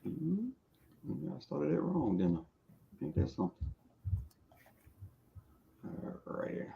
Mhm. Maybe I started it wrong, didn't I? Ain't that something? Right here.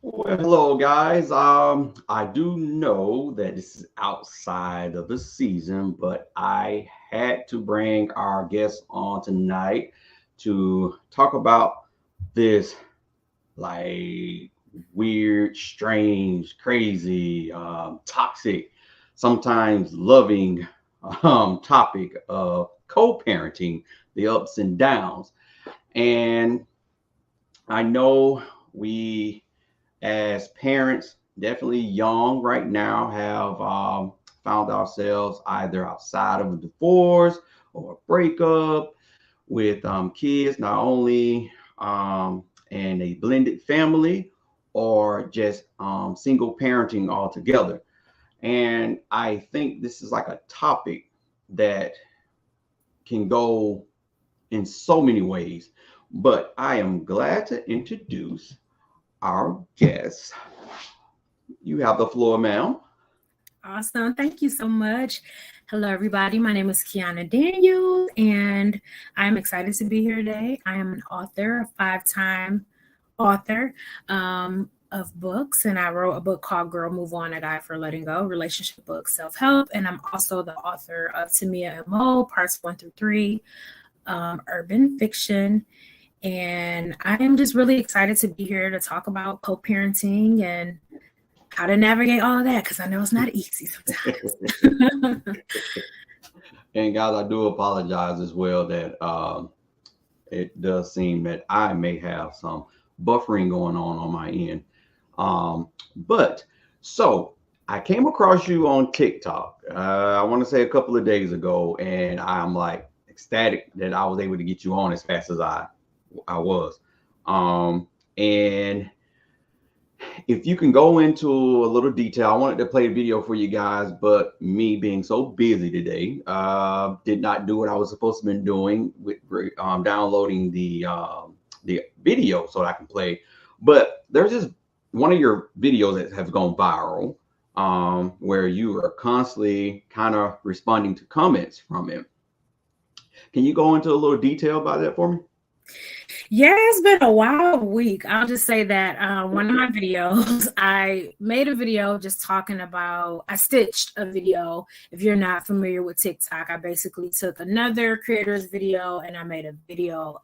Well, hello guys. I do know that this is outside of the season, but I had to bring our guest on tonight to talk about this like weird, strange, crazy, toxic, sometimes loving topic of co-parenting, the ups and downs. And I know we as parents, definitely young right now, have found ourselves either outside of a divorce or a breakup with kids, not only in a blended family or just single parenting altogether. And I think this is like a topic that can go in so many ways. But I am glad to introduce our guest. You have the floor, ma'am. Awesome. Thank you so much. Hello, everybody. My name is Kiana Daniels, and I'm excited to be here today. I am an author, a five-time author of books, and I wrote a book called Girl Move On, A Guide for Letting Go, relationship book, self-help. And I'm also the author of Tamia MO, parts 1 through 3, urban fiction. And I am just really excited to be here to talk about co-parenting and how to navigate all of that because I know it's not easy sometimes. And guys, I do apologize as well that it does seem that I may have some buffering going on my end. But so I came across you on TikTok. I want to say a couple of days ago, and I'm like ecstatic that I was able to get you on as fast as I was. And if you can go into a little detail, I wanted to play a video for you guys, but me being so busy today, did not do what I was supposed to be doing with downloading the video so that I can play. But there's this one of your videos that has gone viral, where you are constantly kind of responding to comments from it. Can you go into a little detail about that for me? Yeah, it's been a wild week. I'll just say that one of my videos, I made a video just talking about, I stitched a video. If you're not familiar with TikTok, I basically took another creator's video and I made a video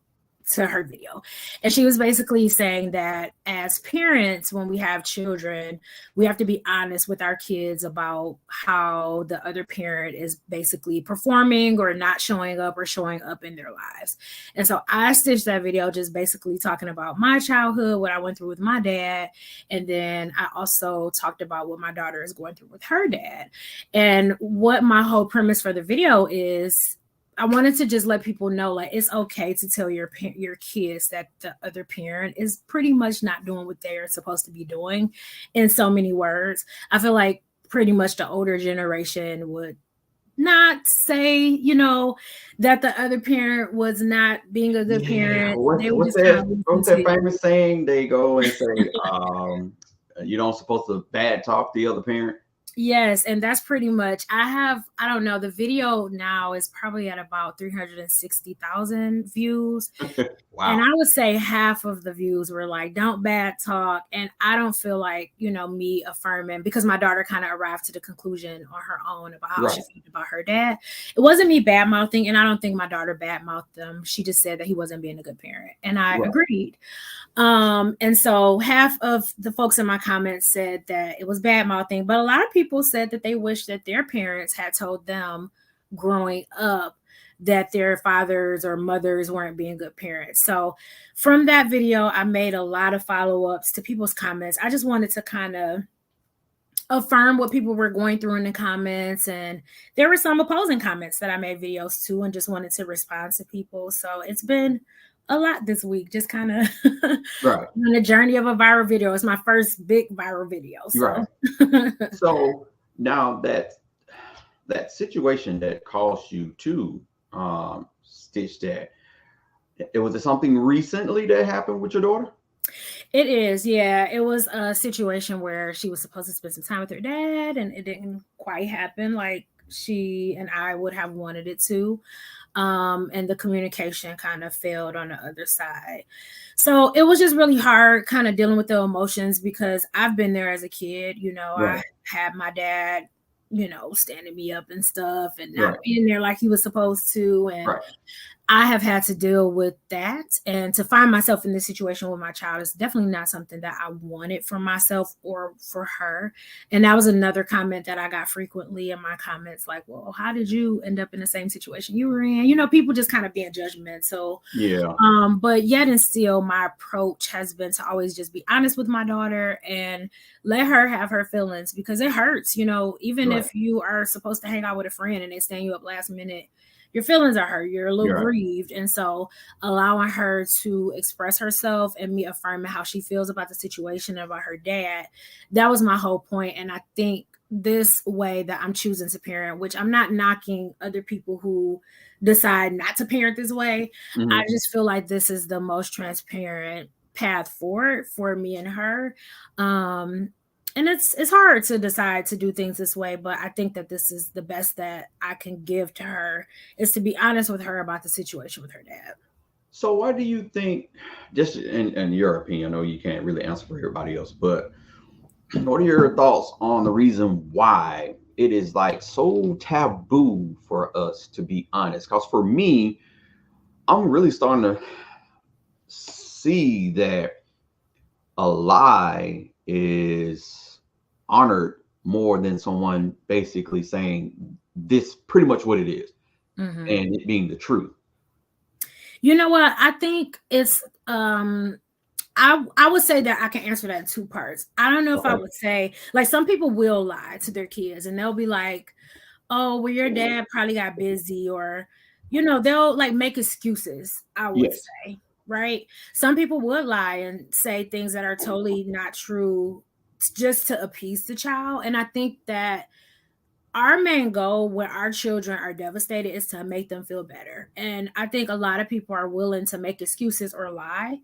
to her video. And she was basically saying that as parents, when we have children, we have to be honest with our kids about how the other parent is basically performing or not showing up or showing up in their lives. And so I stitched that video just basically talking about my childhood, what I went through with my dad. And then I also talked about what my daughter is going through with her dad. And what my whole premise for the video is, I wanted to just let people know, like, it's okay to tell your kids that the other parent is pretty much not doing what they're supposed to be doing in so many words. I feel like pretty much the older generation would not say, that the other parent was not being a good parent. They would What's just kind that? of listen What's to that you. famous saying? They go and say, you don't supposed to bad talk the other parent. Yes, and that's pretty much. I don't know, the video now is probably at about 360,000 views. Wow. And I would say half of the views were like, don't bad talk. And I don't feel like, me affirming, because my daughter kind of arrived to the conclusion on her own about how she felt about her dad. It wasn't me bad mouthing, and I don't think my daughter bad mouthed them. She just said that he wasn't being a good parent. And I agreed. And so half of the folks in my comments said that it was bad mouthing, but a lot of people said that they wish that their parents had told them growing up that their fathers or mothers weren't being good parents. So from that video, I made a lot of follow-ups to people's comments. I just wanted to kind of affirm what people were going through in the comments. And there were some opposing comments that I made videos to, and just wanted to respond to people. So it's been a lot this week, just kind of on the journey of a viral video. It's my first big viral video. So. So now that situation that caused you to stitch that, was it something recently that happened with your daughter? It is, yeah. It was a situation where she was supposed to spend some time with her dad, and it didn't quite happen like she and I would have wanted it to. And the communication kind of failed on the other side. So it was just really hard kind of dealing with the emotions, because I've been there as a kid. I had my dad, standing me up and stuff, and not being there like he was supposed to. And I have had to deal with that, and to find myself in this situation with my child is definitely not something that I wanted for myself or for her. And that was another comment that I got frequently in my comments, like, well, how did you end up in the same situation you were in? People just kind of being judgmental. Yeah. But yet and still, my approach has been to always just be honest with my daughter and let her have her feelings, because it hurts, even if you are supposed to hang out with a friend and they stand you up last minute, your feelings are hurt. You're a little grieved. And so allowing her to express herself and me affirming how she feels about the situation, about her dad, that was my whole point. And I think this way that I'm choosing to parent, which I'm not knocking other people who decide not to parent this way. Mm-hmm. I just feel like this is the most transparent path forward for me and her. And it's hard to decide to do things this way, but I think that this is the best that I can give to her, is to be honest with her about the situation with her dad. So why do you think, just in your opinion, I know you can't really answer for everybody else, but what are your thoughts on the reason why it is like so taboo for us to be honest? Because for me, I'm really starting to see that a lie is honored more than someone basically saying this pretty much what it is, and it being the truth. You know what? I think it's I would say that I can answer that in two parts. I don't know if I would say, like, some people will lie to their kids and they'll be like, oh, well, your dad probably got busy, or they'll like make excuses, I would say, right? Some people would lie and say things that are totally not true just to appease the child. And I think that our main goal when our children are devastated is to make them feel better. And I think a lot of people are willing to make excuses or lie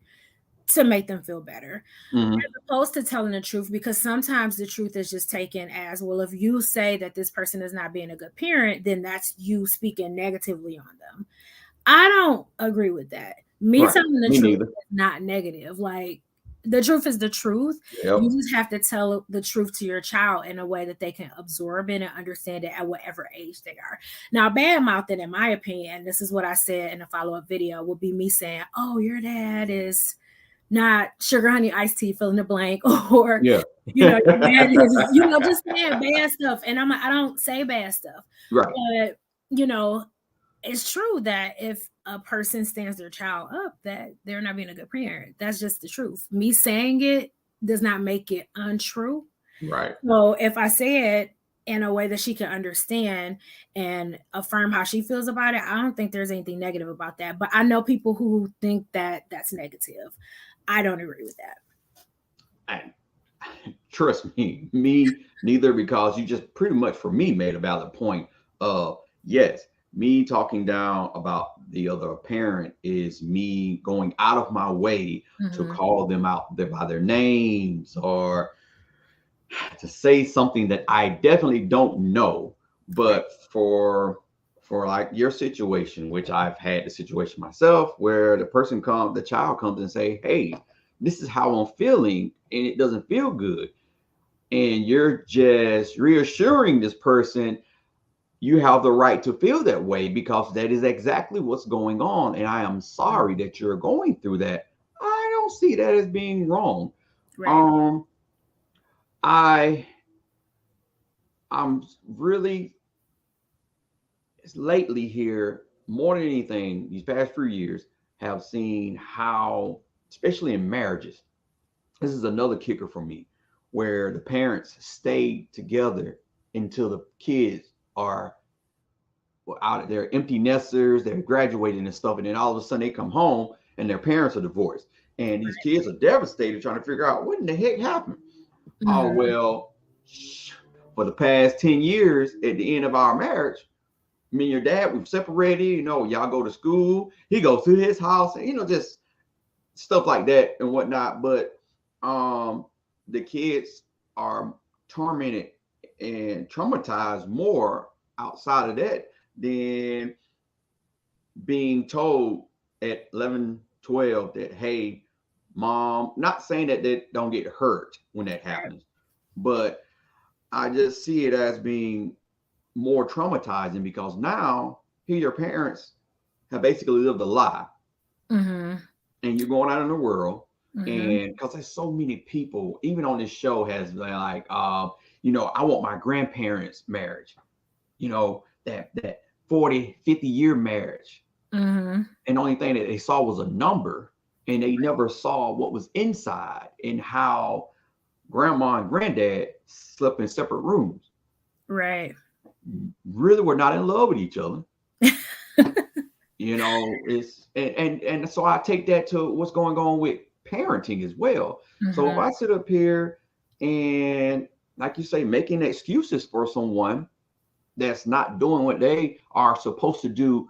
to make them feel better, as opposed to telling the truth, because sometimes the truth is just taken as, well, if you say that this person is not being a good parent, then that's you speaking negatively on them. I don't agree with that. Telling the truth is not negative. Like, the truth is the truth. You just have to tell the truth to your child in a way that they can absorb it and understand it at whatever age they are. Now, bad mouthing, in my opinion, this is what I said in a follow-up video, would be me saying, oh, your dad is not sugar honey iced tea, fill in the blank, or your dad is, just saying bad stuff. And I don't say bad stuff. But it's true that if a person stands their child up, that they're not being a good parent. That's just the truth. Me saying it does not make it untrue. Right. So if I say it in a way that she can understand and affirm how she feels about it, I don't think there's anything negative about that. But I know people who think that that's negative. I don't agree with that. Trust me, neither, because you just pretty much, for me, made a valid point of Yes, me talking down about the other parent is me going out of my way to Mm-hmm. call them out by their names, or to say something that I definitely don't know. Right. But for like your situation, which I've had the situation myself, where the child comes and say, "Hey, this is how I'm feeling, and it doesn't feel good," and you're just reassuring this person, you have the right to feel that way because that is exactly what's going on, and I am sorry that you're going through that. I don't see that as being wrong. Right. um I I'm really lately here, more than anything, these past few years, have seen how, especially in marriages, this is another kicker for me, where the parents stay together until the kids are out. They're empty nesters, they're graduating and stuff, and then all of a sudden they come home and their parents are divorced, and these kids are devastated trying to figure out what in the heck happened. Oh Mm-hmm. well, for the past 10 years at the end of our marriage, me and your dad, we've separated, y'all go to school, he goes to his house, and just stuff like that and whatnot. But the kids are tormented and traumatized more outside of that than being told at 11, 12 that, hey, mom, not saying that they don't get hurt when that happens, but I just see it as being more traumatizing because now here your parents have basically lived a lie, Mm-hmm. and you're going out in the world, Mm-hmm. and because there's so many people even on this show has like I want my grandparents marriage, that 40-50 year marriage, Mm-hmm. and the only thing that they saw was a number, and they never saw what was inside and how grandma and granddad slept in separate rooms, Right. really were not in love with each other. It's and so I take that to what's going on with parenting as well. So if Mm-hmm. I sit up here and, like you say, making excuses for someone that's not doing what they are supposed to do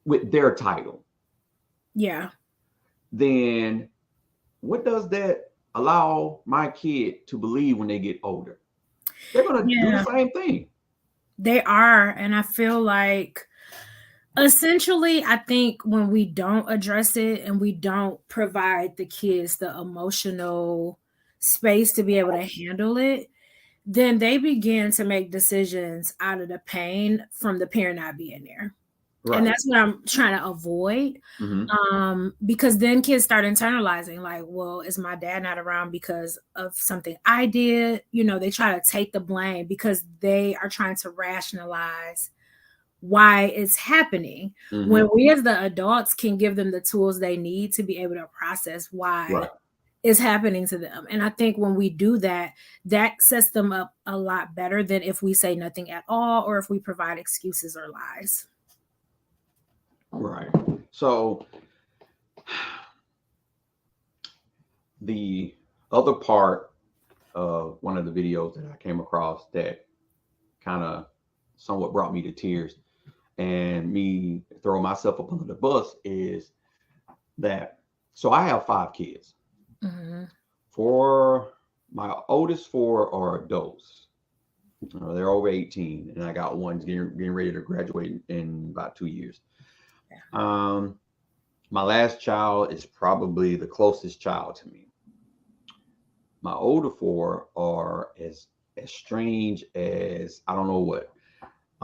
with their title, Yeah. then what does that allow my kid to believe when they get older? They're going to do the Yeah. same thing. They are. And I feel like essentially, I think when we don't address it and we don't provide the kids the emotional space to be able to handle it, then they begin to make decisions out of the pain from the parent not being there. And Right. that's what I'm trying to avoid. Mm-hmm. Because then kids start internalizing, like, well, is my dad not around because of something I did? They try to take the blame because they are trying to rationalize why it's happening, Mm-hmm. when we as the adults can give them the tools they need to be able to process why Right. it's happening to them. And I think when we do that, that sets them up a lot better than if we say nothing at all or if we provide excuses or lies. Right. So the other part of one of the videos that I came across that kind of somewhat brought me to tears and me throw myself up under the bus is that, so I have 5 kids. Mm-hmm. For my oldest 4 are adults. They're over 18, and I got one getting ready to graduate in about 2 years. Um, my last child is probably the closest child to me. My older 4 are as strange as I don't know what.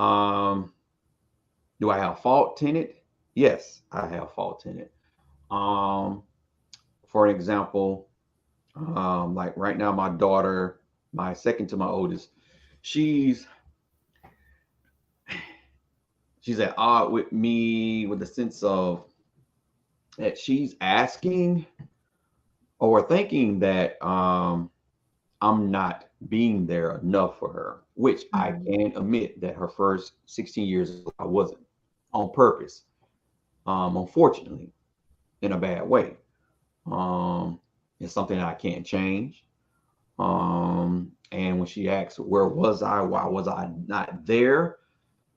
Um, do I have fault in it? Yes, I have fault in it. Um, for an example, like right now, my daughter, my second to my oldest, she's at odd with me with the sense of that she's asking or thinking that I'm not being there enough for her, which I Mm-hmm. can admit that her first 16 years I wasn't, on purpose, unfortunately, in a bad way. It's something that I can't change. And when she asks, where was I? Why was I not there?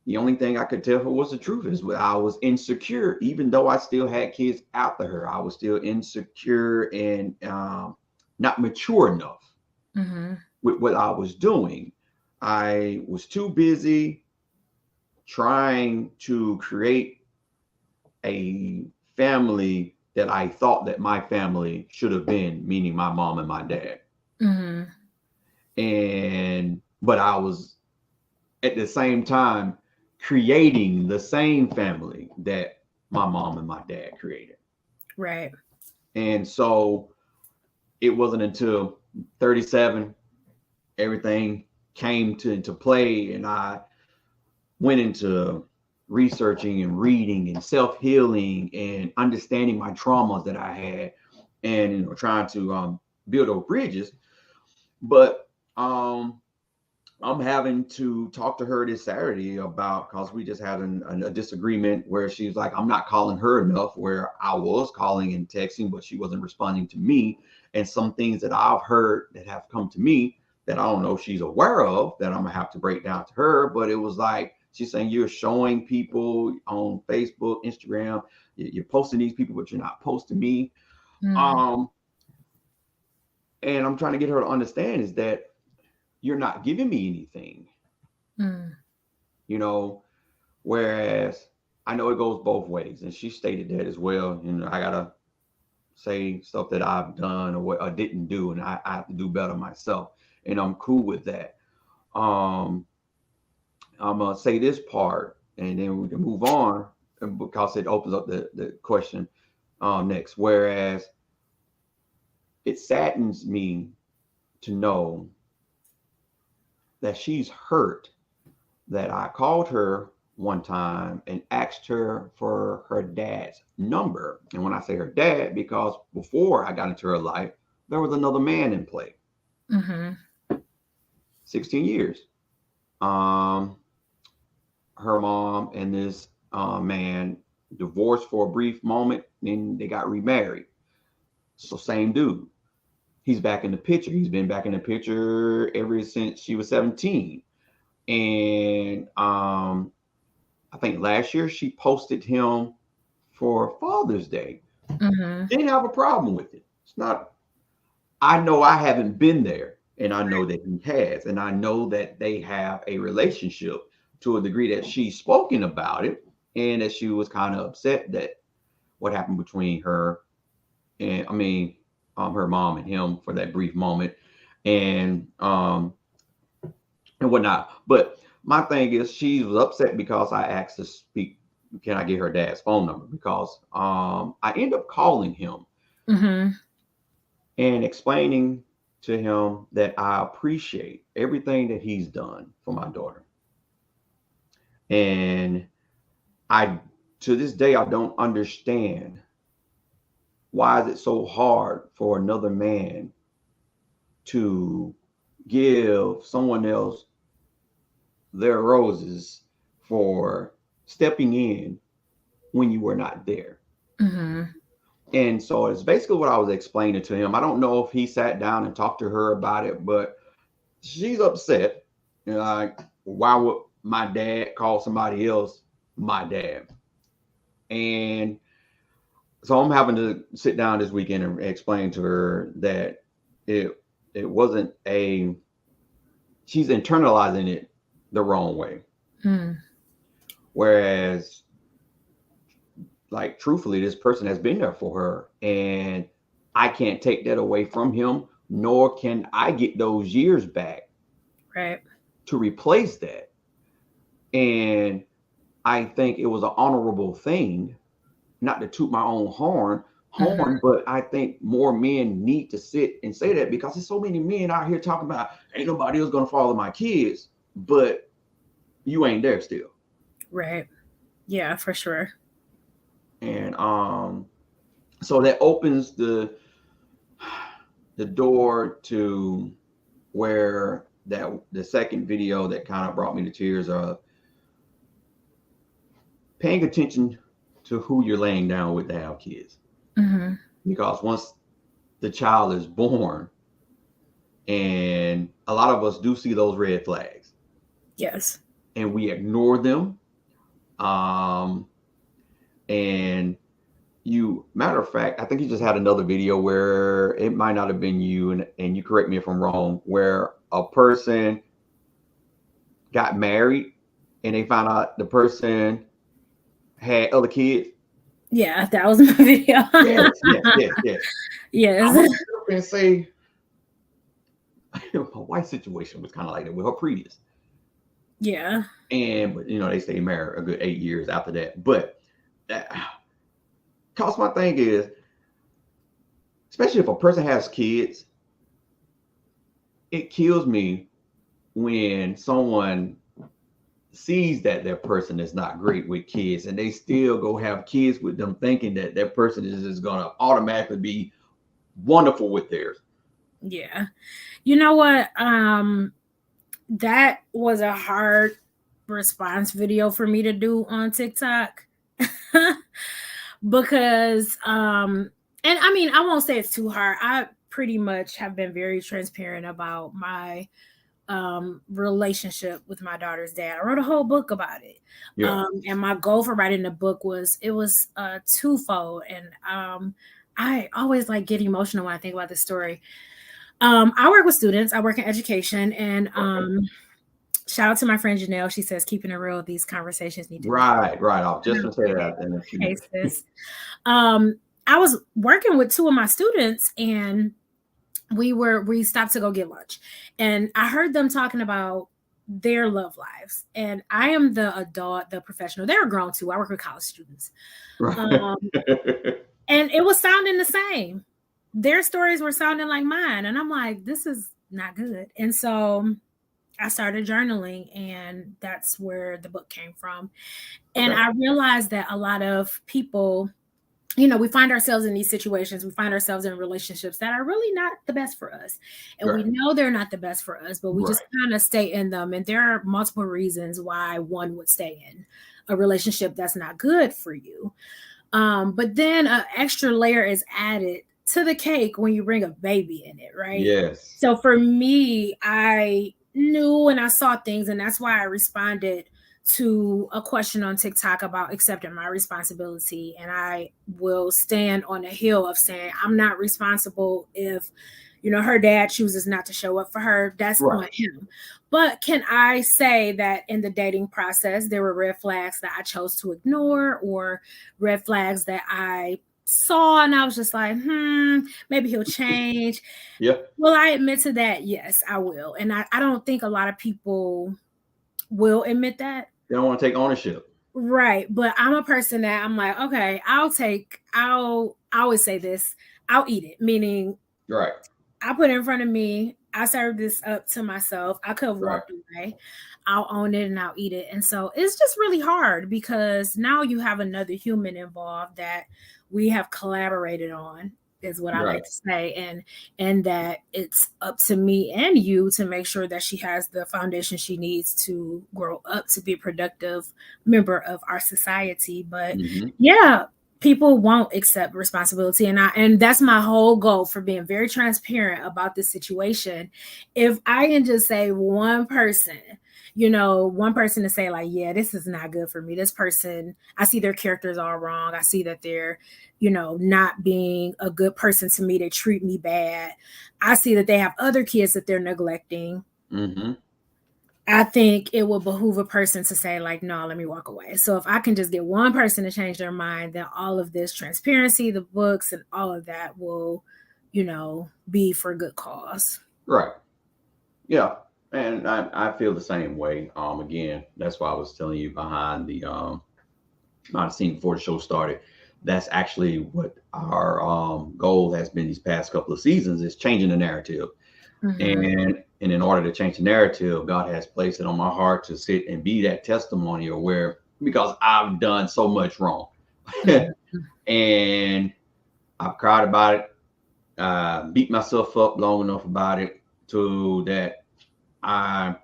the only thing I could tell her was the truth is I was insecure, even though I still had kids after her. I was still insecure and not mature enough with what I was doing. I was too busy trying to create a family that I thought that my family should have been, meaning my mom and my dad. But I was at the same time creating the same family that my mom and my dad created. Right. And so it wasn't until 37 everything came into play, and I went into researching and reading and self-healing and understanding my traumas that I had, and trying to build those bridges. But I'm having to talk to her this Saturday about, because we just had a disagreement where she's like, I'm not calling her enough, where I was calling and texting, but she wasn't responding to me. And some things that I've heard that have come to me that I don't know if she's aware of, that I'm gonna have to break down to her. But it was like, she's saying, you're showing people on Facebook, Instagram, you're posting these people, but you're not posting me. And I'm trying to get her to understand is that you're not giving me anything, whereas I know it goes both ways. And she stated that as well. I gotta say stuff that I've done or what I didn't do, and I have to do better myself. And I'm cool with that. I'm gonna say this part and then we can move on, because it opens up the question next. Whereas it saddens me to know that she's hurt that I called her one time and asked her for her dad's number. And when I say her dad, because before I got into her life, there was another man in play. 16 years. Her mom and this man divorced for a brief moment, and they got remarried. So same dude. He's back in the picture. He's been back in the picture ever since she was 17. And I think last year she posted him for Father's Day. Didn't have a problem with it. It's not, I know I haven't been there, and I know that he has. And I know that they have a relationship to a degree that she's spoken about it, and that she was kind of upset that what happened between her and, her mom and him for that brief moment, and whatnot. But my thing is, she was upset because I asked to speak. Can I get her dad's phone number? Because I end up calling him and explaining to him that I appreciate everything that he's done for my daughter. And to this day, I don't understand, why is it so hard for another man to give someone else their roses for stepping in when you were not there? And so it's basically what I was explaining to him. I don't know if he sat down and talked to her about it, but she's upset. Like, why would my dad call somebody else my dad? And so I'm having to sit down this weekend and explain to her that it wasn't she's internalizing it the wrong way. Whereas, like, truthfully, this person has been there for her, and I can't take that away from him, nor can I get those years back to replace that. And I think it was an honorable thing, not to toot my own horn, but I think more men need to sit and say that, because there's so many men out here talking about ain't nobody else gonna follow my kids, but you ain't there still. Right. Yeah, for sure. And so that opens the door to where the second video that kind of brought me to tears of paying attention to who you're laying down with to have kids. Because once the child is born, and a lot of us do see those red flags. Yes. and we ignore them. And you, matter of fact, I think you just had another video where it might not have been you, and you correct me if I'm wrong, where a person got married and they found out the person had other kids. Yeah, that was my video. Yes. I was going to say, her wife situation was kind of like that with her previous. Yeah. And, but, you know, they stayed married a good 8 years after that. But cause my thing is, especially if a person has kids, it kills me when someone sees that their person is not great with kids and they still go have kids with them, thinking that that person is just going to automatically be wonderful with theirs. Yeah. You know what? That was a hard response video for me to do on TikTok. Because and I mean, I won't say it's too hard. I pretty much have been very transparent about my relationship with my daughter's dad. I wrote a whole book about it. Yeah. And my goal for writing the book was twofold. And I always like get emotional when I think about this story. I work with students, I work in education, and shout out to my friend Janelle. She says, keeping it real, these conversations need to right. I was just gonna say that. I was working with two of my students, and we stopped to go get lunch, and I heard them talking about their love lives. And I am the adult, the professional. They're grown too. I work with college students. Right. And it was sounding the same. Their stories were sounding like mine. And I'm like, this is not good. And so I started journaling, and that's where the book came from. And I realized that a lot of people, you know, we find ourselves in these situations. We find ourselves in relationships that are really not the best for us. And we know they're not the best for us, but we just kind of stay in them. And there are multiple reasons why one would stay in a relationship that's not good for you. But then an extra layer is added to the cake when you bring a baby in it, right? Yes. So for me, I knew and I saw things, and that's why I responded to a question on TikTok about accepting my responsibility. And I will stand on the hill of saying I'm not responsible if, you know, her dad chooses not to show up for her. That's on him. But can I say that in the dating process, there were red flags that I chose to ignore, or red flags that I saw and I was just like, maybe he'll change? Yeah. Will I admit to that? Yes, I will. And I don't think a lot of people will admit that. They don't want to take ownership. Right. But I'm a person that I'm like, okay, I always say this, I'll eat it. Meaning, I put it in front of me. I serve this up to myself. I could have walked away. I'll own it and I'll eat it. And so it's just really hard because now you have another human involved that we have collaborated on, is what I like to say. And that it's up to me and you to make sure that she has the foundation she needs to grow up to be a productive member of our society. But people won't accept responsibility. And that's my whole goal for being very transparent about this situation. If I can just say one person to say like, yeah, this is not good for me. This person, I see their characters all wrong. I see that they're, not being a good person to me. They treat me bad. I see that they have other kids that they're neglecting. Mm-hmm. I think it will behoove a person to say like, no, let me walk away. So if I can just get one person to change their mind, then all of this transparency, the books and all of that will, be for good cause. Right. Yeah. And I feel the same way. Again, that's why I was telling you behind the scene before the show started. That's actually what our goal has been these past couple of seasons, is changing the narrative. Mm-hmm. And in order to change the narrative, God has placed it on my heart to sit and be that testimonial because I've done so much wrong. And I've cried about it, beat myself up long enough about it to that I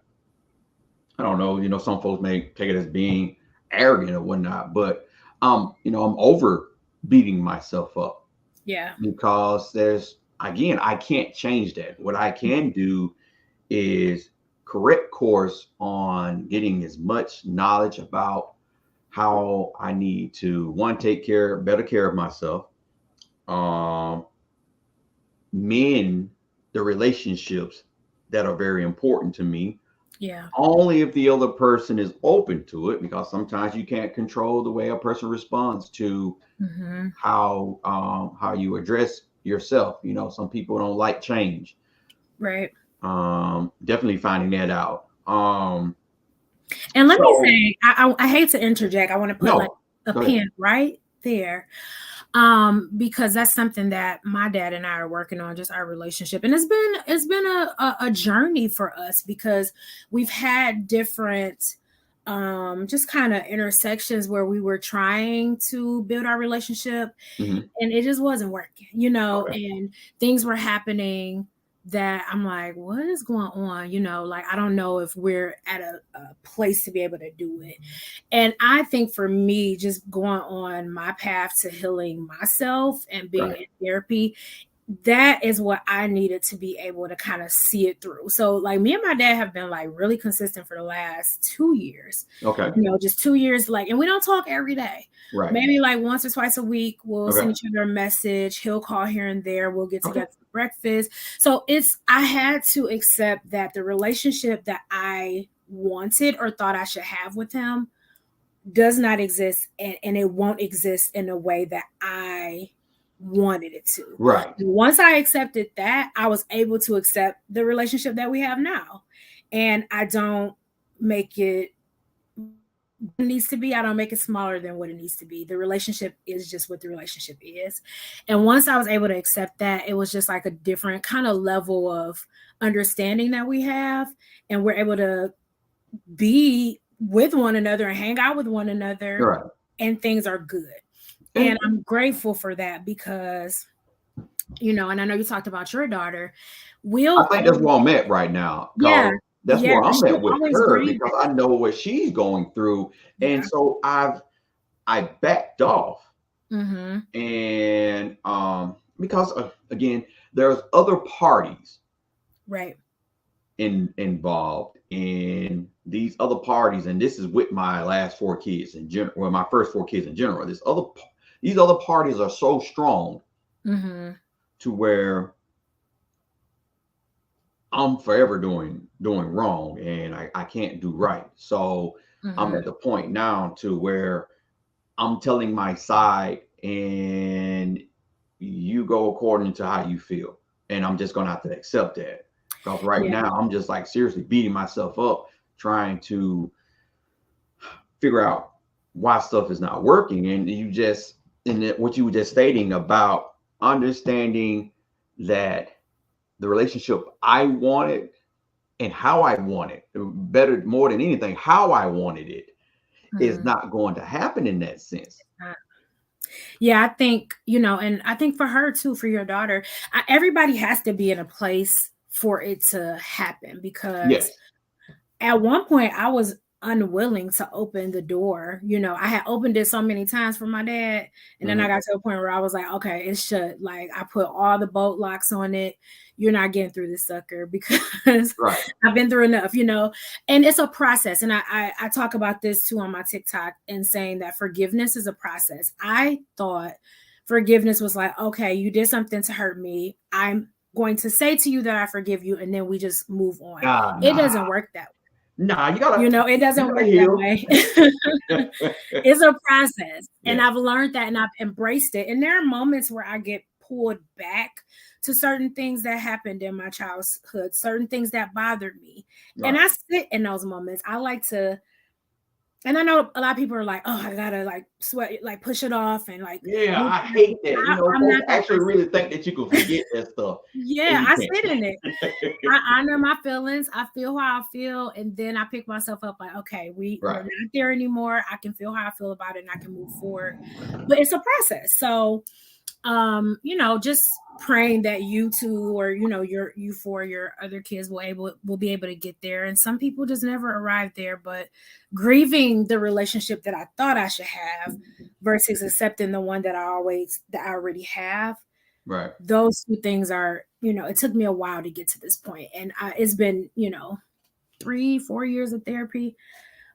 don't know, some folks may take it as being arrogant or whatnot, but I'm over beating myself up. Yeah. Because I can't change that. What I can do is correct course on getting as much knowledge about how I need to take better care of myself, mend the relationships that are very important to me. Yeah. Only if the other person is open to it, because sometimes you can't control the way a person responds to how you address yourself. You know, some people don't like change. Right. Definitely finding that out. And let me say, I hate to interject. I want to put like a pin right there. Because that's something that my dad and I are working on, just our relationship. And it's been a journey for us, because we've had different just kind of intersections where we were trying to build our relationship and it just wasn't working, you know, and things were happening that I'm like, what is going on? You know, like, I don't know if we're at a place to be able to do it. And I think for me, just going on my path to healing myself and being in therapy, that is what I needed to be able to kind of see it through. So like, me and my dad have been like really consistent for the last 2 years. Okay. You know, just 2 years, like, and we don't talk every day. Right. Maybe like once or twice a week, we'll send each other a message. He'll call here and there. We'll get together for breakfast. So I had to accept that the relationship that I wanted or thought I should have with him does not exist, and it won't exist in a way that I wanted it to. Right. Once I accepted that, I was able to accept the relationship that we have now. And I don't make it what it needs to be. I don't make it smaller than what it needs to be. The relationship is just what the relationship is. And once I was able to accept that, it was just like a different kind of level of understanding that we have. And we're able to be with one another and hang out with one another, and things are good. And I'm grateful for that, because, you know, and I know you talked about your daughter. I think that's where I'm at right now. Yeah. That's where I'm at with her, because I know what she's going through. And so I backed off. And because again, there's other parties involved in these other parties, and this is with my last 4 kids in general, well, my first 4 kids in general. These other parties are so strong to where I'm forever doing wrong, and I can't do right. So I'm at the point now to where I'm telling my side, and you go according to how you feel. And I'm just gonna have to accept that. Because now I'm just like seriously beating myself up, trying to figure out why stuff is not working. And what you were just stating about understanding that the relationship I wanted and how I wanted, better, more than anything, how I wanted it is not going to happen in that sense. Yeah, I think, you know, and I think for her too, for your daughter, everybody has to be in a place for it to happen, because at one point I was unwilling to open the door. You know, I had opened it so many times for my dad, and then I got to a point where I was like, okay, it's shut. Like, I put all the bolt locks on it. You're not getting through this sucker, because I've been through enough, you know. And it's a process. And I talk about this too on my TikTok, and saying that forgiveness is a process. I thought forgiveness was like, okay, you did something to hurt me, I'm going to say to you that I forgive you, and then we just move on. It doesn't work that way. You gotta, you know, it doesn't work that way. It's a process. And I've learned that, and I've embraced it. And there are moments where I get pulled back to certain things that happened in my childhood, certain things that bothered me. And I sit in those moments. I like to, and I know a lot of people are like, oh, I gotta like sweat, like push it off, and like, I hate that. You know, folks actually really think that you can forget that stuff. I sit in it. I honor my feelings. I feel how I feel, and then I pick myself up like, okay, we're not there anymore. I can feel how I feel about it, and I can move forward. But it's a process. So, you know, just praying that you two, or you know, your other kids will be able to get there. And some people just never arrive there, but grieving the relationship that I thought I should have versus accepting the one that I already have. Right. Those two things are, you know, it took me a while to get to this point, and it's been, you know, 3-4 years of therapy.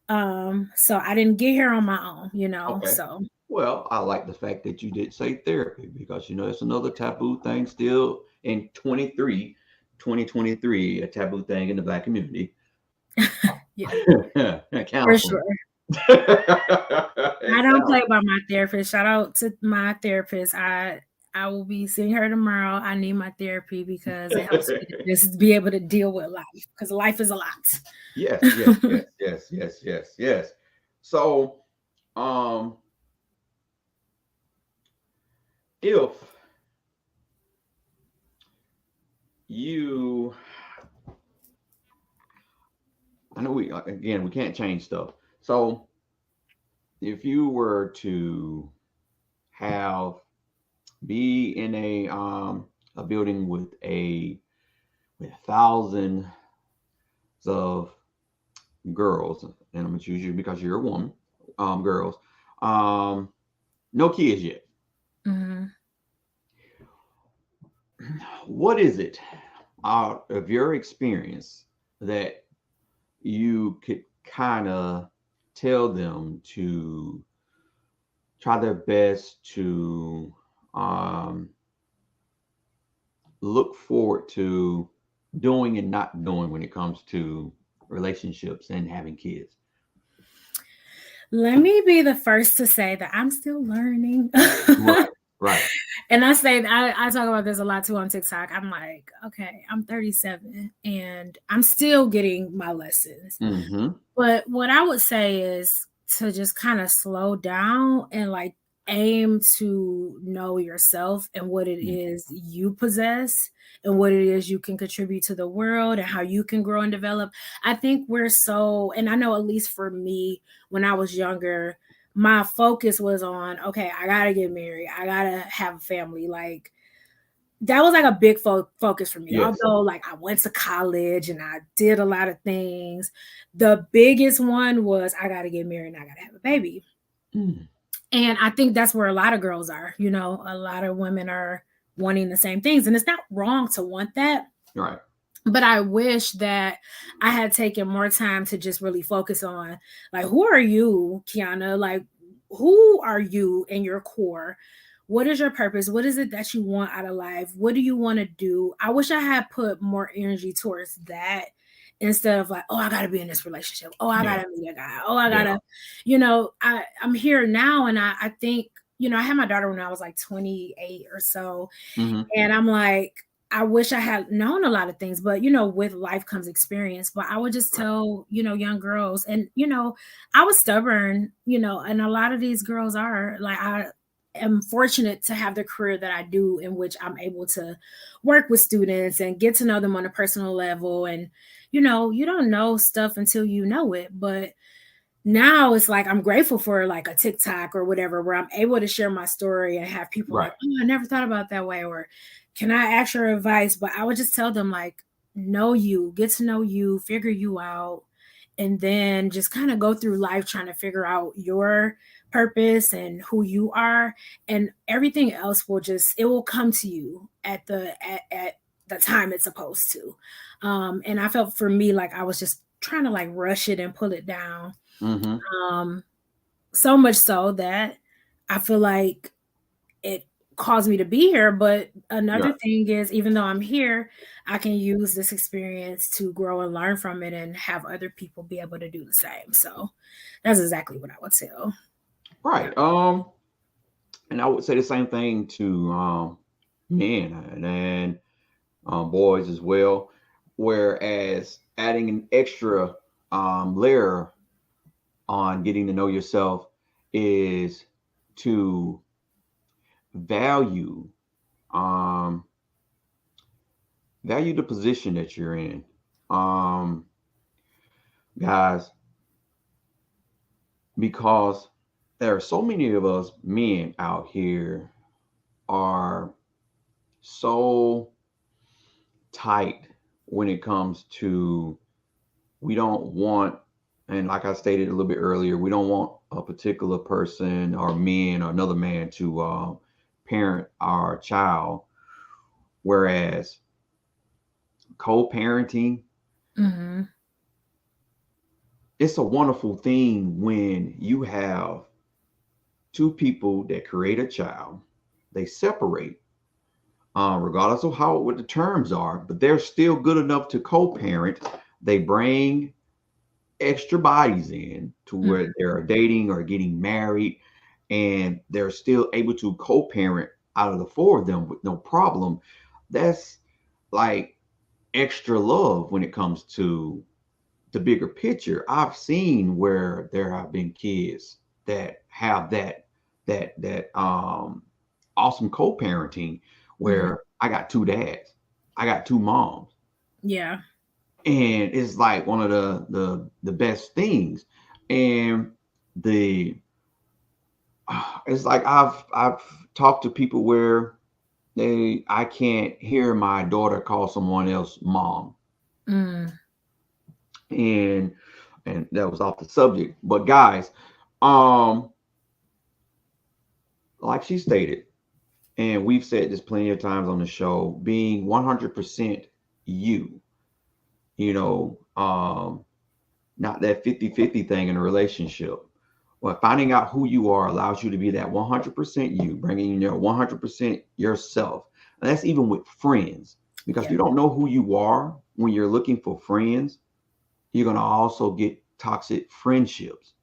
So I didn't get here on my own, Okay. so. Well, I like the fact that you did say therapy because, it's another taboo thing still in 2023, a taboo thing in the Black community. Yeah, for Counseling. sure. I don't play by my therapist. Shout out to my therapist. I will be seeing her tomorrow. I need my therapy because it helps me to just be able to deal with life, because life is a lot. Yes, yes, yes, yes, yes, yes, yes. So, if you, I know we can't change stuff. So, if you were to be in a building with thousands of girls, and I'm gonna choose you because you're a woman, girls, no kids yet. Mm-hmm. What is it out of your experience that you could kind of tell them to try their best to look forward to doing and not doing when it comes to relationships and having kids? Let me be the first to say that I'm still learning. Right. And I talk about this a lot too on TikTok. I'm like, okay, I'm 37 and I'm still getting my lessons. Mm-hmm. But what I would say is to just kind of slow down and like aim to know yourself and what it is you possess and what it is you can contribute to the world and how you can grow and develop. I think and I know at least for me, when I was younger, my focus was on, okay, I gotta get married, I gotta have a family. Like that was like a big focus for me. Yes. Although like I went to college and I did a lot of things, the biggest one was I gotta get married and I gotta have a baby. And I think that's where a lot of girls are. A lot of women are wanting the same things, and it's not wrong to want that. Right. But I wish that I had taken more time to just really focus on, like, who are you, Kiana? Like, who are you in your core? What is your purpose? What is it that you want out of life? What do you want to do? I wish I had put more energy towards that instead of like, oh, I got to be in this relationship. Oh, I got to meet a guy. Oh, I got to, I'm here now. And I think, I had my daughter when I was like 28 or so. Mm-hmm. And I'm like, I wish I had known a lot of things, but with life comes experience. But I would just tell, young girls, and I was stubborn, and a lot of these girls are like, I am fortunate to have the career that I do, in which I'm able to work with students and get to know them on a personal level. And you don't know stuff until you know it. But now it's like I'm grateful for like a TikTok or whatever, where I'm able to share my story and have people like, oh, I never thought about that way, or can I ask your advice? But I would just tell them, like, know you, get to know you, figure you out, and then just kind of go through life trying to figure out your purpose and who you are, and everything else will come to you at the time it's supposed to. And I felt for me like I was just trying to like rush it and pull it down. Mm-hmm. So much so that I feel like it caused me to be here. But another thing is, even though I'm here, I can use this experience to grow and learn from it and have other people be able to do the same. So that's exactly what I would tell. Right. And I would say the same thing to men and boys as well. Whereas adding an extra layer on getting to know yourself is to value the position that you're in. Guys, because there are so many of us men out here are so tight when it comes to, we don't want, and like I stated a little bit earlier, we don't want a particular person or man or another man to parent our child. Whereas co-parenting it's a wonderful thing when you have two people that create a child, they separate, regardless of how what the terms are, but they're still good enough to co-parent. They bring extra bodies in to where they're dating or getting married, and they're still able to co-parent out of the four of them with no problem. That's like extra love when it comes to the bigger picture. I've seen where there have been kids that have that awesome co-parenting where I got two dads, I got two moms. Yeah. And it's like one of the best things. And the it's like I've talked to people where I can't hear my daughter call someone else mom. And that was off the subject. But guys, like she stated, and we've said this plenty of times on the show, being 100% you, not that 50-50 thing in a relationship. Well, finding out who you are allows you to be that 100% you, bringing in your 100% yourself. And that's even with friends, because you don't know who you are when you're looking for friends. You're going to also get toxic friendships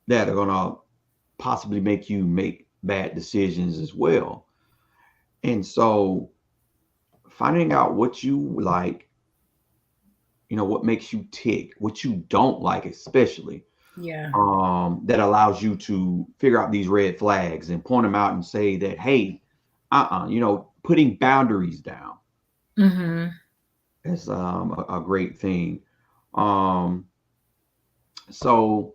that are going to possibly make you make bad decisions as well. And so finding out what you like, what makes you tick, what you don't like, especially, that allows you to figure out these red flags and point them out and say that, hey, putting boundaries down. It's a great thing. So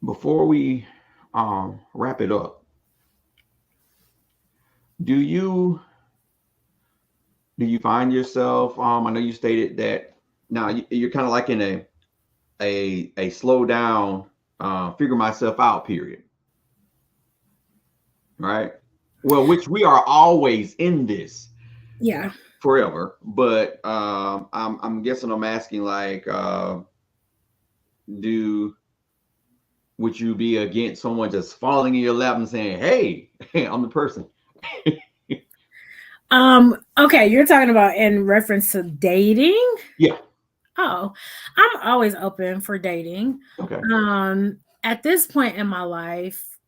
before we wrap it up, do you find yourself, I know you stated that now you're kind of like in a slow down, figure myself out period, right? Well, which we are always in this, forever. But I'm guessing I'm asking, like, would you be against someone just falling in your lap and saying, "Hey, I'm the person"? Okay, you're talking about in reference to dating? Yeah. Oh, I'm always open for dating. Okay. At this point in my life,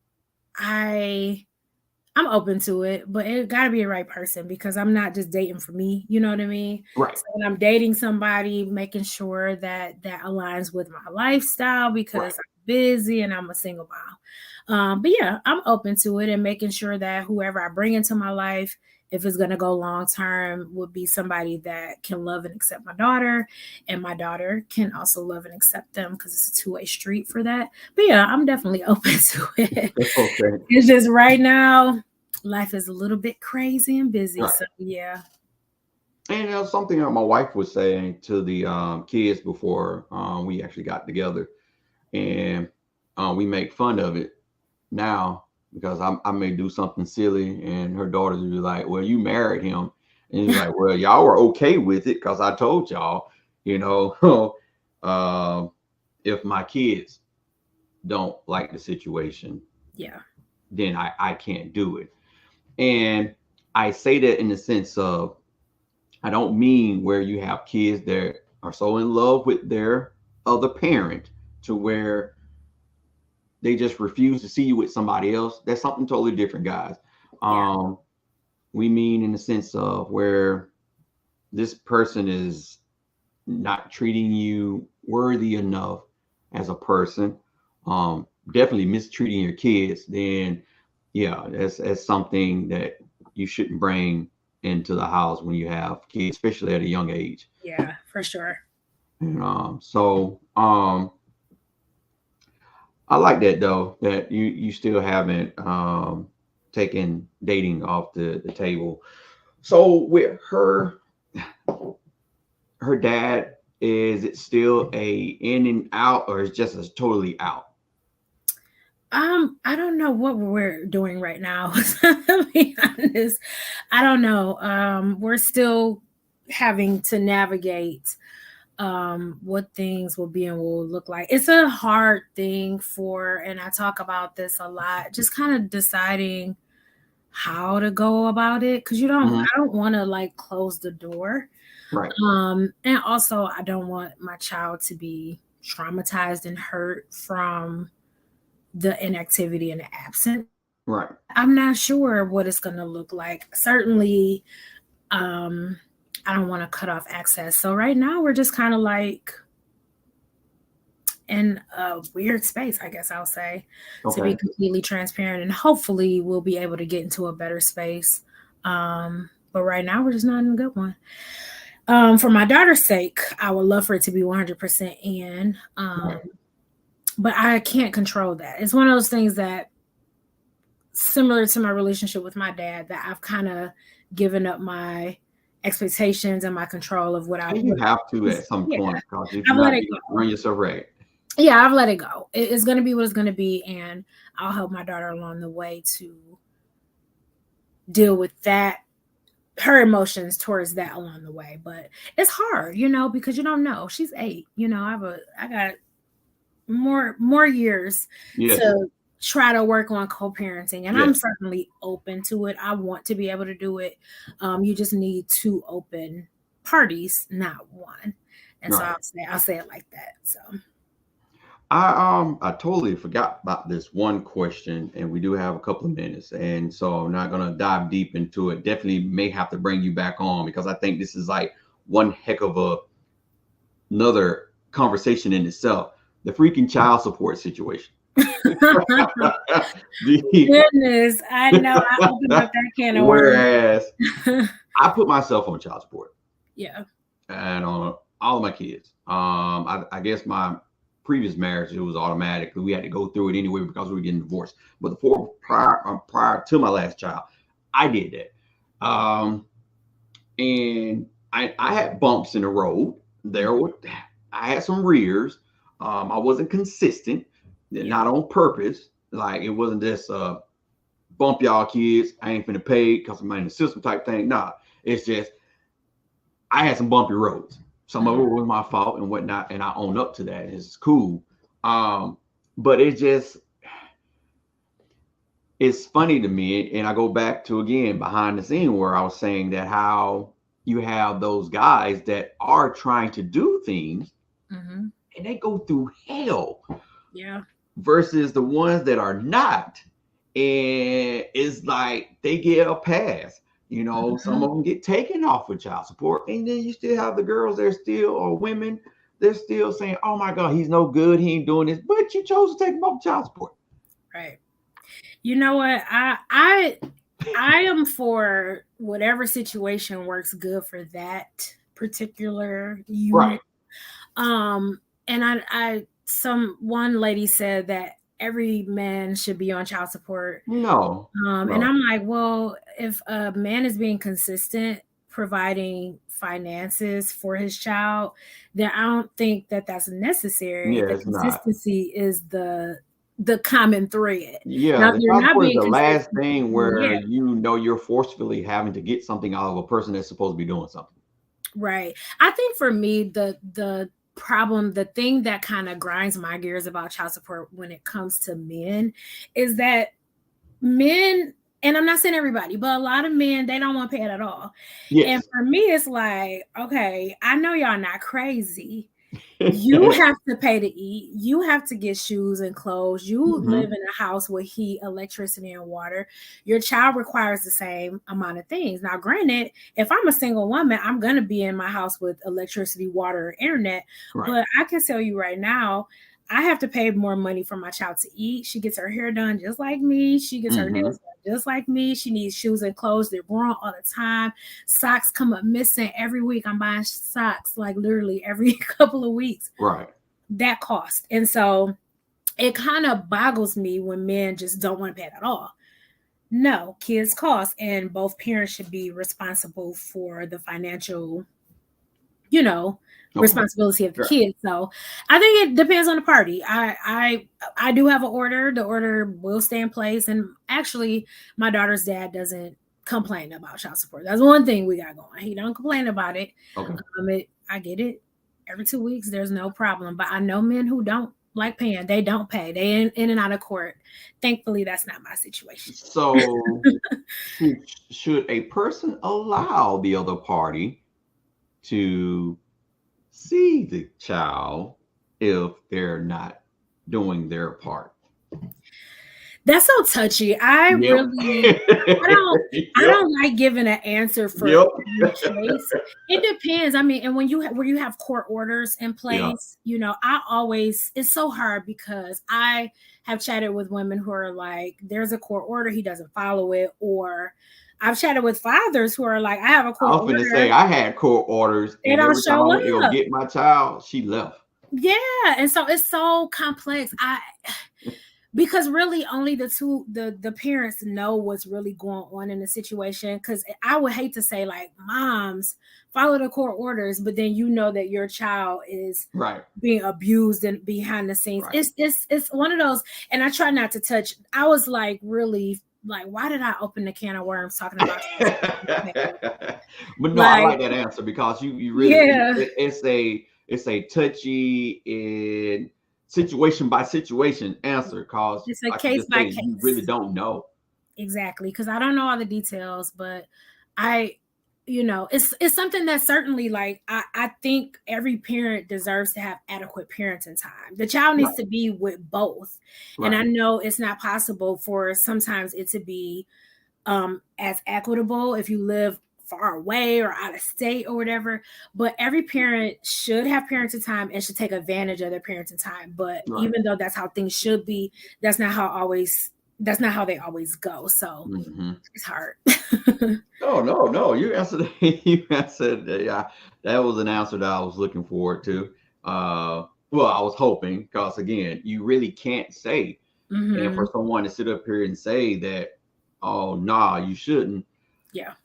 I'm open to it, but it got to be the right person, because I'm not just dating for me. You know what I mean? Right. So when I'm dating somebody, making sure that aligns with my lifestyle, because I'm busy and I'm a single mom. But yeah, I'm open to it, and making sure that whoever I bring into my life, if it's going to go long term, would be somebody that can love and accept my daughter, and my daughter can also love and accept them, because it's a two-way street for that. But yeah, I'm definitely open to it. Okay. It's just right now, life is a little bit crazy and busy. Right. So yeah. And there's something that my wife was saying to the kids before we actually got together, and we make fun of it now, because I may do something silly and her daughters will be like, "Well, you married him," and he's like, "Well, y'all were okay with it because I told y'all, if my kids don't like the situation, then I can't do it." And I say that in the sense of, I don't mean where you have kids that are so in love with their other parent to where they just refuse to see you with somebody else. That's something totally different, guys. We mean in the sense of where this person is not treating you worthy enough as a person, definitely mistreating your kids, then yeah, that's something that you shouldn't bring into the house when you have kids, especially at a young age. Yeah, for sure. So I like that though, that you still haven't taken dating off the table. So with her dad, is it still a in and out, or is just a totally out? I don't know what we're doing right now. To be honest, I don't know. We're still having to navigate what things will be and will look like. It's a hard thing and I talk about this a lot, just kind of deciding how to go about it, because I don't want to like close the door. Right. And also I don't want my child to be traumatized and hurt from the inactivity and the absence. Right. I'm not sure what it's going to look like. Certainly, I don't want to cut off access. So right now we're just kind of like in a weird space, I guess I'll say, to be completely transparent, and hopefully we'll be able to get into a better space. But right now we're just not in a good one. For my daughter's sake, I would love for it to be 100% in. But I can't control that. It's one of those things that, similar to my relationship with my dad, that I've kind of given up my expectations and my control of what you have to at some point, because if I've let it go. Run yourself right. Yeah, I've let it go. It's going to be what it's going to be, and I'll help my daughter along the way to deal with that, her emotions towards that along the way. But it's hard, because you don't know. She's 8. I got more years to try to work on co-parenting, and I'm certainly open to it. I want to be able to do it. You just need 2 open parties, not one. And so I'll say it like that. So I totally forgot about this one question, and we do have a couple of minutes, and so I'm not gonna dive deep into it. Definitely may have to bring you back on, because I think this is like one heck of another conversation in itself. The freaking child support situation. Goodness, I know I opened up that can of worms. Whereas I put myself on child support. Yeah. And on all of my kids. I guess my previous marriage, it was automatic. We had to go through it anyway because we were getting divorced. But prior to my last child, I did that. And I had bumps in the road. I had some rears. I wasn't consistent, not on purpose. Like, it wasn't just bump y'all kids, I ain't finna pay because I'm in the system type thing. Nah, it's just I had some bumpy roads. Some of it was my fault and whatnot, and I own up to that. It's cool. But it's funny to me, and I go back to, again, behind the scene, where I was saying that how you have those guys that are trying to do things, and they go through hell. Yeah. Versus the ones that are not, and it's like they get a pass. Some of them get taken off with child support, and then you still have the girls or women, they're still saying, "Oh my God, he's no good, he ain't doing this," but you chose to take him off child support. Right. You know what? I am for whatever situation works good for that particular unit. Right. And one lady said that every man should be on child support. No. And I'm like, well, if a man is being consistent providing finances for his child, then I don't think that that's necessary. The consistency is the common thread. Yeah, now, you're not being the last thing where you're forcefully having to get something out of a person that's supposed to be doing something. Right. I think for me, the problem, the thing that kind of grinds my gears about child support when it comes to men is that men, and I'm not saying everybody, but a lot of men, they don't want to pay it at all. Yes. And for me, it's like, okay, I know y'all not crazy. You have to pay to eat. You have to get shoes and clothes. You live in a house with heat, electricity, and water. Your child requires the same amount of things. Now, granted, if I'm a single woman, I'm going to be in my house with electricity, water, internet. Right. But I can tell you right now, I have to pay more money for my child to eat. She gets her hair done just like me. She gets her nails done just like me. She needs shoes and clothes. They're worn all the time. Socks come up missing every week. I'm buying socks like literally every couple of weeks. Right. That cost. And so it kind of boggles me when men just don't want to pay it at all. No, kids cost, and both parents should be responsible for the financial, responsibility of the kids. So I think it depends on the party. I do have an order. The order will stay in place. And actually, my daughter's dad doesn't complain about child support. That's one thing we got going. He don't complain about it. Okay. I get it. Every 2 weeks, there's no problem. But I know men who don't like paying. They don't pay. They in and out of court. Thankfully, that's not my situation. So should a person allow the other party to see the child if they're not doing their part? That's so touchy. I don't like giving an answer for every case. It depends. I mean, and when you have court orders in place, you know, it's so hard because I have chatted with women who are like, there's a court order, he doesn't follow it, or I've chatted with fathers who are like, I have a court order. I was going to say, I had court orders, and every time I went to go get my child, she left. Yeah, and so it's so complex. Because really only the parents know what's really going on in the situation. Because I would hate to say like, moms, follow the court orders, but then you know that your child is being abused and behind the scenes. Right. It's one of those, and I try not to touch. I was like, really, like, why did I open the can of worms talking about But no, I like that answer because you really it's a touchy and situation by situation answer, because it's a case by case. You really don't know. Exactly, because I don't know all the details, but it's something that certainly, like, I think every parent deserves to have adequate parenting time. The child needs to be with both. And I know it's not possible for sometimes it to be as equitable if you live far away or out of state or whatever, but every parent should have parenting time and should take advantage of their parenting time. But even though that's how things should be, that's not how they always go. So it's hard. No. You answered. Yeah, that was an answer that I was looking forward to. Well, I was hoping, because again, you really can't say, and for someone to sit up here and say that, oh, nah, you shouldn't. Yeah.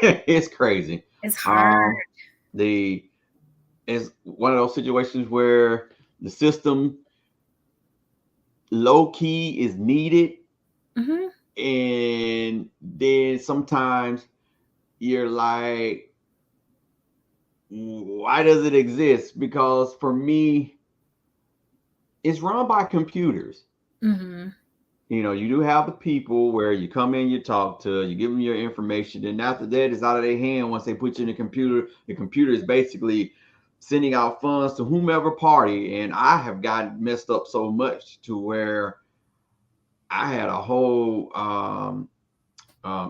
It's crazy. It's hard. It's one of those situations where the system low key is needed, and then sometimes you're like, why does it exist? Because for me, it's run by computers. You know, you do have the people where you come in, you talk to, you give them your information, and after that, it's out of their hand. Once they put you in the computer is basically sending out funds to whomever party. And I have gotten messed up so much to where I had a whole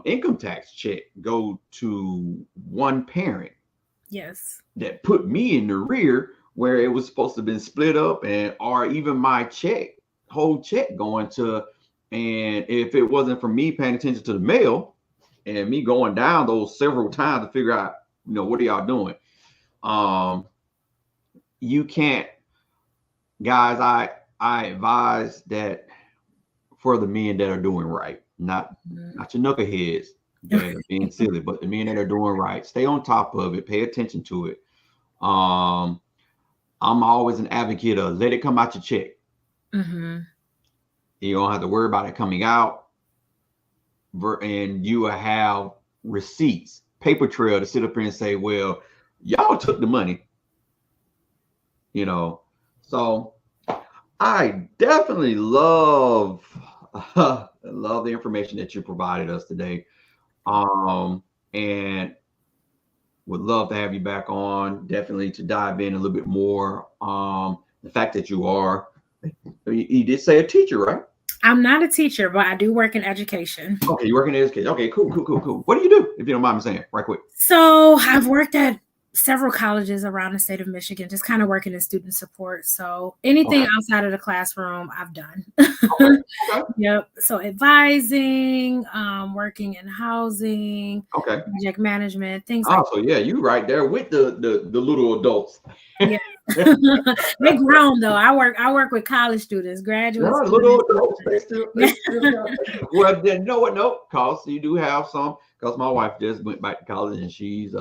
income tax check go to one parent. Yes. That put me in the rear, where it was supposed to have been split up, or even my whole check going to. And if it wasn't for me paying attention to the mail and me going down those several times to figure out, what are y'all doing? You can't, guys, I advise that for the men that are doing right, not your knuckleheads that are being silly, but the men that are doing right, stay on top of it, pay attention to it. I'm always an advocate of let it come out your check. You don't have to worry about it coming out, and you will have receipts, paper trail to sit up here and say, well, y'all took the money, So I definitely love the information that you provided us today, and would love to have you back on, definitely to dive in a little bit more. The fact that you did say a teacher, right? I'm not a teacher, but I do work in education. Okay, you work in education. Okay, cool. What do you do, if you don't mind me saying, right quick? So I've worked at several colleges around the state of Michigan, just kind of working in student support. So anything outside of the classroom, I've done. Okay. Yep. So advising, working in housing, project management, things like that. So yeah, you right there with the little adults. Yeah. They grown though. I work with college students, graduates. No, little adults. They still well, then no, because you do have some. Because my wife just went back to college, and she's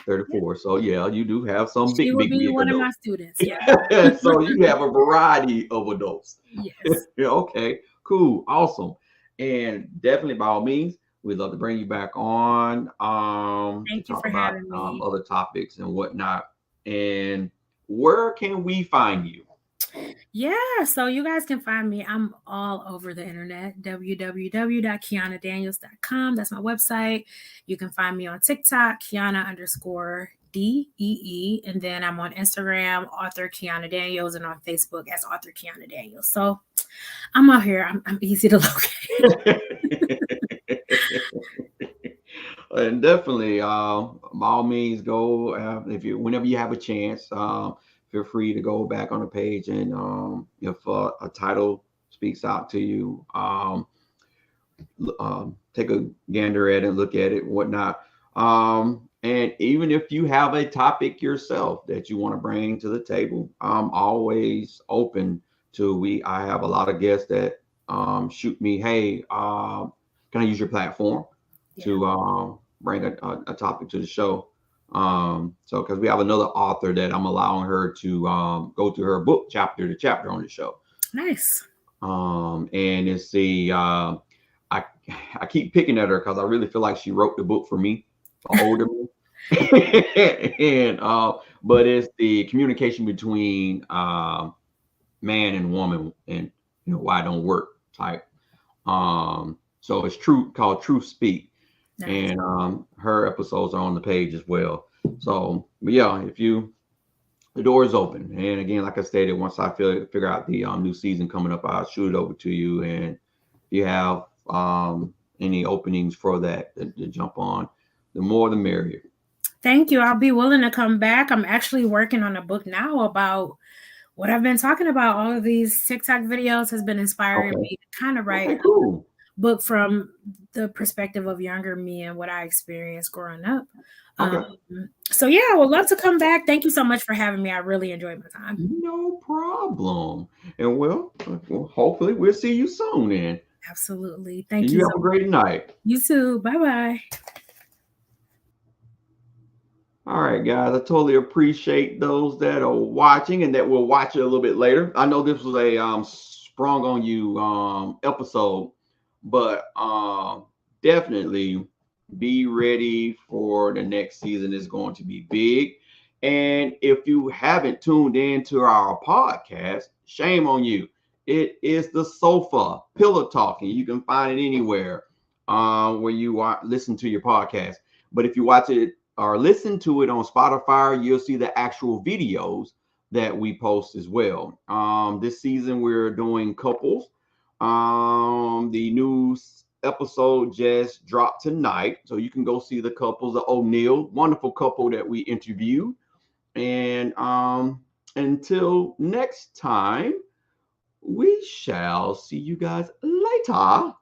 34. So yeah, you do have some She would big be one of my adults. students. Yeah. So you have a variety of adults. Yes. Yeah, okay, cool, awesome. And definitely by all means, we'd love to bring you back on to Thank you talk for about having me. other topics and whatnot. And where can we find you? Yeah, so you guys can find me. I'm all over the internet. www.kianadaniels.com. That's my website. You can find me on TikTok, Kiana_DEE. And then I'm on Instagram, author Kiana Daniels, and on Facebook as author Kiana Daniels. So I'm out here. I'm easy to locate. And definitely, by all means, go whenever you have a chance. Feel free to go back on the page, and if a title speaks out to you, take a gander at it, look at it, whatnot. And even if you have a topic yourself that you want to bring to the table, I'm always open to. I have a lot of guests that shoot me, hey, can I use your platform to bring a topic to the show? So because we have another author that I'm allowing her to go through her book chapter to chapter on the show. Nice. And it's I keep picking at her because I really feel like she wrote the book for me, for older me. And but it's the communication between man and woman, and why it don't work type. So it's called Truth Speak. Nice. And her episodes are on the page as well. So, but yeah, the door is open. And again, like I stated, once I figure out the new season coming up, I'll shoot it over to you. And if you have any openings for that to jump on, the more the merrier. Thank you. I'll be willing to come back. I'm actually working on a book now about what I've been talking about. All of these TikTok videos has been inspiring me to kind of write a book from the perspective of younger me and what I experienced growing up. So yeah, I would love to come back. Thank you so much for having me. I really enjoyed my time. No problem. And well, hopefully we'll see you soon then. Absolutely. Thank you. You have a great night. You too. Bye-bye. All right, guys. I totally appreciate those that are watching and that will watch it a little bit later. I know this was a sprung on you episode, but definitely be ready for the next season. Is going to be big. And if you haven't tuned into our podcast, shame on you. It is the Sofa Pillow Talking. You can find it anywhere where you listen to your podcast. But if you watch it or listen to it on Spotify, you'll see the actual videos that we post as well. This season, we're doing couples. The new episode just dropped tonight, so you can go see the couples of O'Neill, wonderful couple that we interviewed. And until next time, we shall see you guys later.